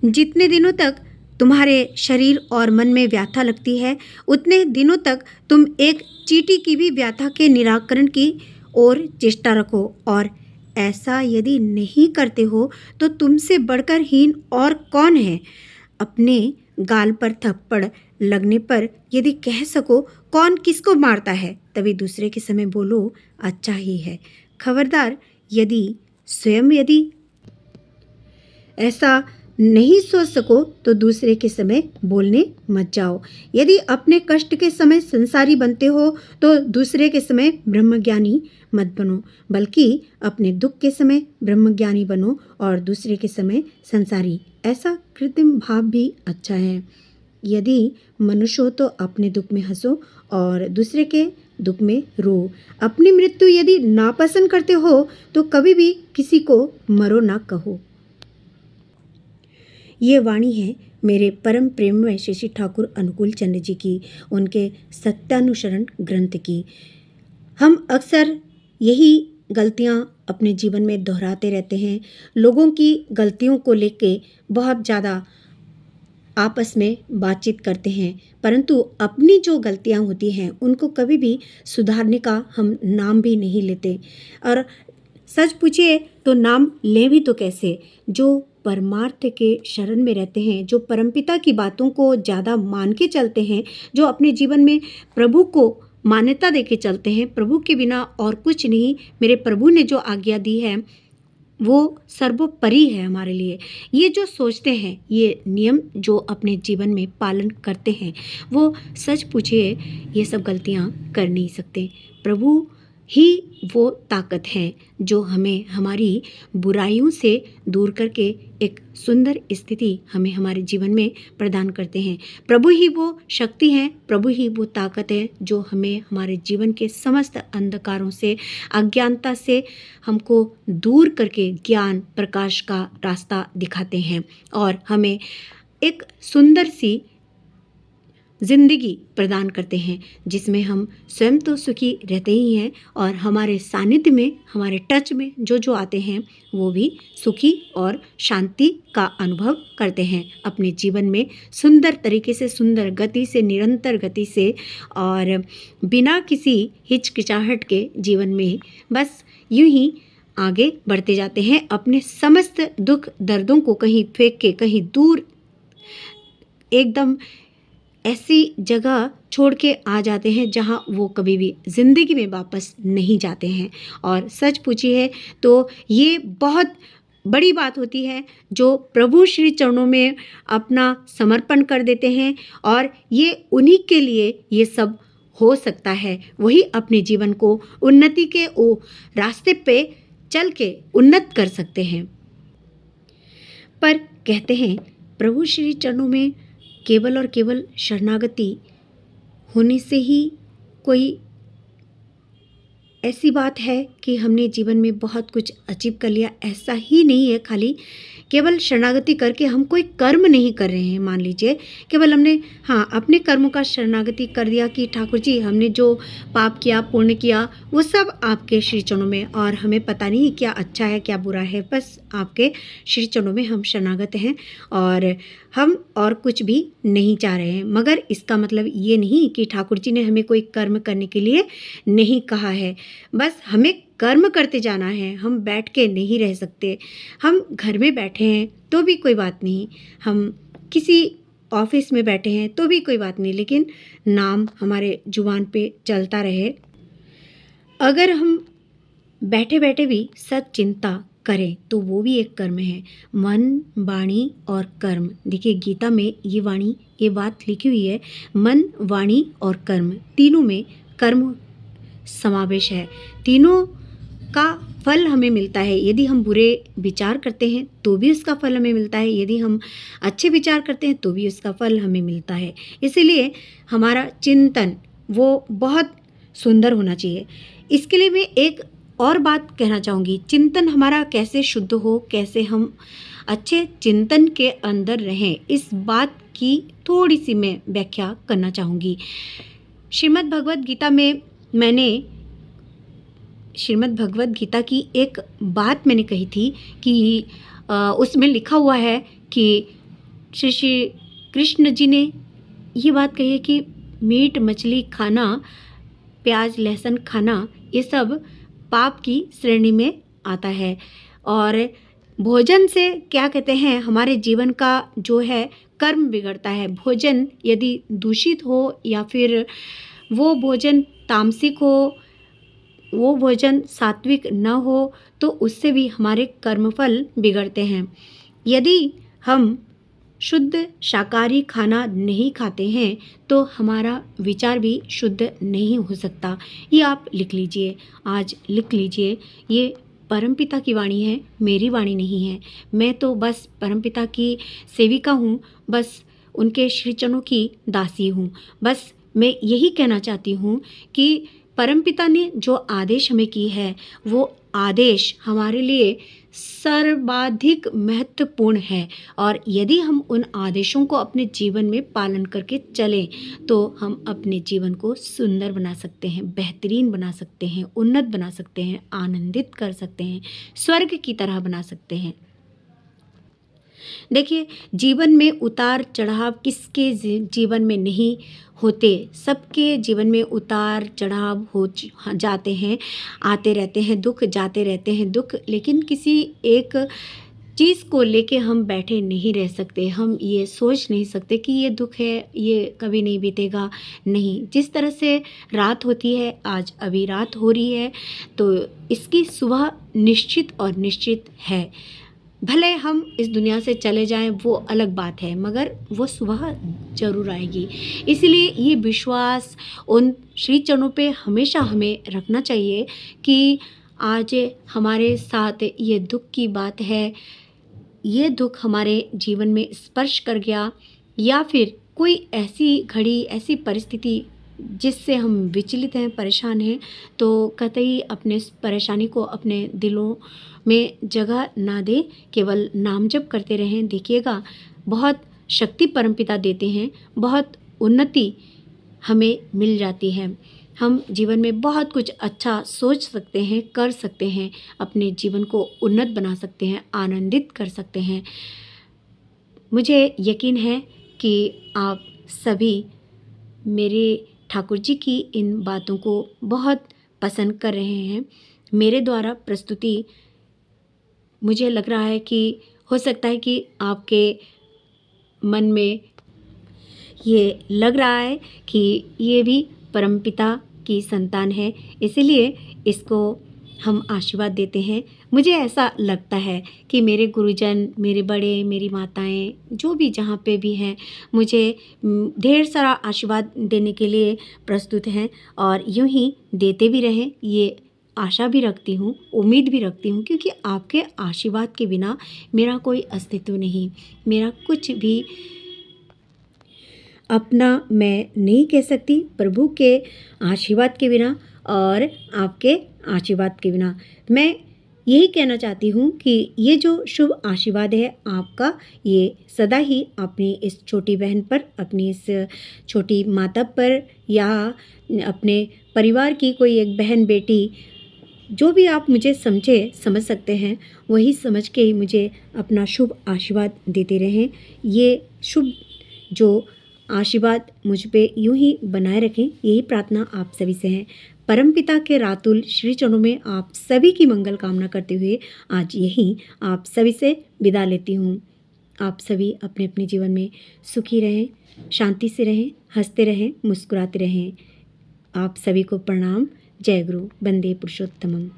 जितने दिनों तक तुम्हारे शरीर और मन में व्यथा लगती है, उतने दिनों तक तुम एक चींटी की भी व्यथा के निराकरण की ओर चेष्टा रखो, और ऐसा यदि नहीं करते हो तो तुमसे बढ़कर हीन और कौन है। अपने गाल पर थप्पड़ लगने पर यदि कह सको कौन किसको मारता है, तभी दूसरे के समय बोलो अच्छा ही है। खबरदार, यदि ऐसा नहीं सोच सको तो दूसरे के समय बोलने मत जाओ। यदि अपने कष्ट के समय संसारी बनते हो तो दूसरे के समय ब्रह्मज्ञानी मत बनो, बल्कि अपने दुख के समय ब्रह्मज्ञानी बनो और दूसरे के समय संसारी। ऐसा कृत्रिम भाव भी अच्छा है। यदि मनुष्य हो तो अपने दुख में हंसो और दूसरे के दुख में रो। अपनी मृत्यु यदि नापसंद करते हो तो कभी भी किसी को मरो ना कहो। ये वाणी है मेरे परम प्रेममय श्री ठाकुर अनुकूल चंद्र जी की, उनके सत्यानुसरण ग्रंथ की। हम अक्सर यही गलतियाँ अपने जीवन में दोहराते रहते हैं। लोगों की गलतियों को लेके बहुत ज़्यादा आपस में बातचीत करते हैं, परंतु अपनी जो गलतियाँ होती हैं उनको कभी भी सुधारने का हम नाम भी नहीं लेते। और सच पूछिए तो नाम लें भी तो कैसे। जो परमार्थ के शरण में रहते हैं, जो परमपिता की बातों को ज़्यादा मान के चलते हैं, जो अपने जीवन में प्रभु को मान्यता दे के चलते हैं, प्रभु के बिना और कुछ नहीं, मेरे प्रभु ने जो आज्ञा दी है वो सर्वोपरि है हमारे लिए। ये जो सोचते हैं, ये नियम जो अपने जीवन में पालन करते हैं, वो सच पूछिए ये सब गलतियाँ कर नहीं सकते। प्रभु ही वो ताकत है जो हमें हमारी बुराइयों से दूर करके एक सुंदर स्थिति हमें हमारे जीवन में प्रदान करते हैं। प्रभु ही वो शक्ति है, प्रभु ही वो ताकत है जो हमें हमारे जीवन के समस्त अंधकारों से, अज्ञानता से हमको दूर करके ज्ञान प्रकाश का रास्ता दिखाते हैं और हमें एक सुंदर सी जिंदगी प्रदान करते हैं, जिसमें हम स्वयं तो सुखी रहते ही हैं और हमारे सानिध्य में, हमारे टच में जो जो आते हैं वो भी सुखी और शांति का अनुभव करते हैं अपने जीवन में, सुंदर तरीके से, सुंदर गति से, निरंतर गति से और बिना किसी हिचकिचाहट के जीवन में बस यूं ही आगे बढ़ते जाते हैं। अपने समस्त दुख दर्दों को कहीं फेंक के कहीं दूर एकदम ऐसी जगह छोड़ के आ जाते हैं जहाँ वो कभी भी ज़िंदगी में वापस नहीं जाते हैं। और सच पूछिए तो ये बहुत बड़ी बात होती है जो प्रभु श्री चरणों में अपना समर्पण कर देते हैं, और ये उन्हीं के लिए ये सब हो सकता है। वही अपने जीवन को उन्नति के ओ रास्ते पे चल के उन्नत कर सकते हैं। पर कहते हैं प्रभु श्री चरणों में केवल और केवल शरणागति होने से ही कोई ऐसी बात है कि हमने जीवन में बहुत कुछ अचीव कर लिया, ऐसा ही नहीं है। खाली केवल शरणागति करके हम कोई कर्म नहीं कर रहे हैं। मान लीजिए केवल हमने अपने कर्मों का शरणागति कर दिया कि ठाकुर जी हमने जो पाप किया, पुण्य किया, वो सब आपके श्री चरणों में, और हमें पता नहीं क्या अच्छा है क्या बुरा है, बस आपके श्री चरणों में हम शरणागत हैं और हम और कुछ भी नहीं चाह रहे हैं। मगर इसका मतलब ये नहीं कि ठाकुर जी ने हमें कोई कर्म करने के लिए नहीं कहा है। बस हमें कर्म करते जाना है, हम बैठ के नहीं रह सकते। हम घर में बैठे हैं तो भी कोई बात नहीं, हम किसी ऑफिस में बैठे हैं तो भी कोई बात नहीं, लेकिन नाम हमारे जुबान पे चलता रहे। अगर हम बैठे बैठे भी सच चिंता करें तो वो भी एक कर्म है। मन, वाणी और कर्म। देखिए गीता में ये बात लिखी हुई है, मन, वाणी और कर्म, तीनों में कर्म समावेश है। तीनों का फल हमें मिलता है। यदि हम बुरे विचार करते हैं तो भी उसका फल हमें मिलता है, यदि हम अच्छे विचार करते हैं तो भी उसका फल हमें मिलता है। इसीलिए हमारा चिंतन वो बहुत सुंदर होना चाहिए। इसके लिए मैं एक और बात कहना चाहूँगी, चिंतन हमारा कैसे शुद्ध हो, कैसे हम अच्छे चिंतन के अंदर रहें, इस बात की थोड़ी सी मैं व्याख्या करना चाहूँगी। श्रीमद् भगवद गीता में मैंने श्रीमद् भगवद गीता की एक बात मैंने कही थी कि उसमें लिखा हुआ है कि श्री श्री कृष्ण जी ने ये बात कही है कि मीट मछली खाना, प्याज लहसुन खाना, ये सब पाप की श्रेणी में आता है। और भोजन से क्या कहते हैं, हमारे जीवन का जो है कर्म बिगड़ता है। भोजन यदि दूषित हो या फिर वो भोजन तामसिक हो, वो भोजन सात्विक न हो, तो उससे भी हमारे कर्मफल बिगड़ते हैं। यदि हम शुद्ध शाकाहारी खाना नहीं खाते हैं तो हमारा विचार भी शुद्ध नहीं हो सकता। ये आप लिख लीजिए, आज लिख लीजिए। ये परमपिता की वाणी है, मेरी वाणी नहीं है। मैं तो बस परमपिता की सेविका हूँ, बस उनके श्रीचरणों की दासी हूँ। बस मैं यही कहना चाहती हूँ कि परमपिता ने जो आदेश हमें की है, वो आदेश हमारे लिए सर्वाधिक महत्वपूर्ण है। और यदि हम उन आदेशों को अपने जीवन में पालन करके चलें तो हम अपने जीवन को सुंदर बना सकते हैं, बेहतरीन बना सकते हैं, उन्नत बना सकते हैं, आनंदित कर सकते हैं, स्वर्ग की तरह बना सकते हैं। देखिए, जीवन में उतार चढ़ाव किसके जीवन में नहीं होते? सबके जीवन में उतार चढ़ाव हो जाते हैं, आते रहते हैं दुख, जाते रहते हैं दुख। लेकिन किसी एक चीज़ को लेके हम बैठे नहीं रह सकते। हम ये सोच नहीं सकते कि ये दुख है, ये कभी नहीं बीतेगा। नहीं, जिस तरह से रात होती है, आज अभी रात हो रही है, तो इसकी सुबह निश्चित और निश्चित है। भले हम इस दुनिया से चले जाएं, वो अलग बात है, मगर वो सुबह ज़रूर आएगी। इसलिए ये विश्वास उन श्री चरणों पे हमेशा हमें रखना चाहिए कि आज हमारे साथ ये दुख की बात है, ये दुख हमारे जीवन में स्पर्श कर गया, या फिर कोई ऐसी घड़ी, ऐसी परिस्थिति जिससे हम विचलित हैं, परेशान हैं, तो कतई अपने इस परेशानी को अपने दिलों में जगह ना दें, केवल नाम जप करते रहें। देखिएगा, बहुत शक्ति परमपिता देते हैं, बहुत उन्नति हमें मिल जाती है। हम जीवन में बहुत कुछ अच्छा सोच सकते हैं, कर सकते हैं, अपने जीवन को उन्नत बना सकते हैं, आनंदित कर सकते हैं। मुझे यकीन है कि आप सभी मेरे ठाकुर जी की इन बातों को बहुत पसंद कर रहे हैं। मेरे द्वारा प्रस्तुति, मुझे लग रहा है कि हो सकता है कि आपके मन में ये लग रहा है कि ये भी परमपिता की संतान है, इसीलिए इसको हम आशीर्वाद देते हैं। मुझे ऐसा लगता है कि मेरे गुरुजन, मेरे बड़े, मेरी माताएं, जो भी जहाँ पे भी हैं, मुझे ढेर सारा आशीर्वाद देने के लिए प्रस्तुत हैं, और यूं ही देते भी रहें, ये आशा भी रखती हूँ, उम्मीद भी रखती हूँ, क्योंकि आपके आशीर्वाद के बिना मेरा कोई अस्तित्व नहीं, मेरा कुछ भी अपना मैं नहीं कह सकती। प्रभु के आशीर्वाद के बिना और आपके आशीर्वाद के बिना मैं यही कहना चाहती हूँ कि ये जो शुभ आशीर्वाद है आपका, ये सदा ही अपनी इस छोटी बहन पर, अपनी इस छोटी माता पर, या अपने परिवार की कोई एक बहन, बेटी, जो भी आप मुझे समझ सकते हैं, वही समझ के ही मुझे अपना शुभ आशीर्वाद देते रहें। ये शुभ जो आशीर्वाद मुझ पे यूं ही बनाए रखें, यही प्रार्थना आप सभी से है। परमपिता के रातुल श्री चरणों में आप सभी की मंगल कामना करते हुए आज यही आप सभी से विदा लेती हूँ। आप सभी अपने अपने जीवन में सुखी रहें, शांति से रहें, हंसते रहें, मुस्कुराते रहें। आप सभी को प्रणाम। जय गुरु। वंदे पुरुषोत्तमम।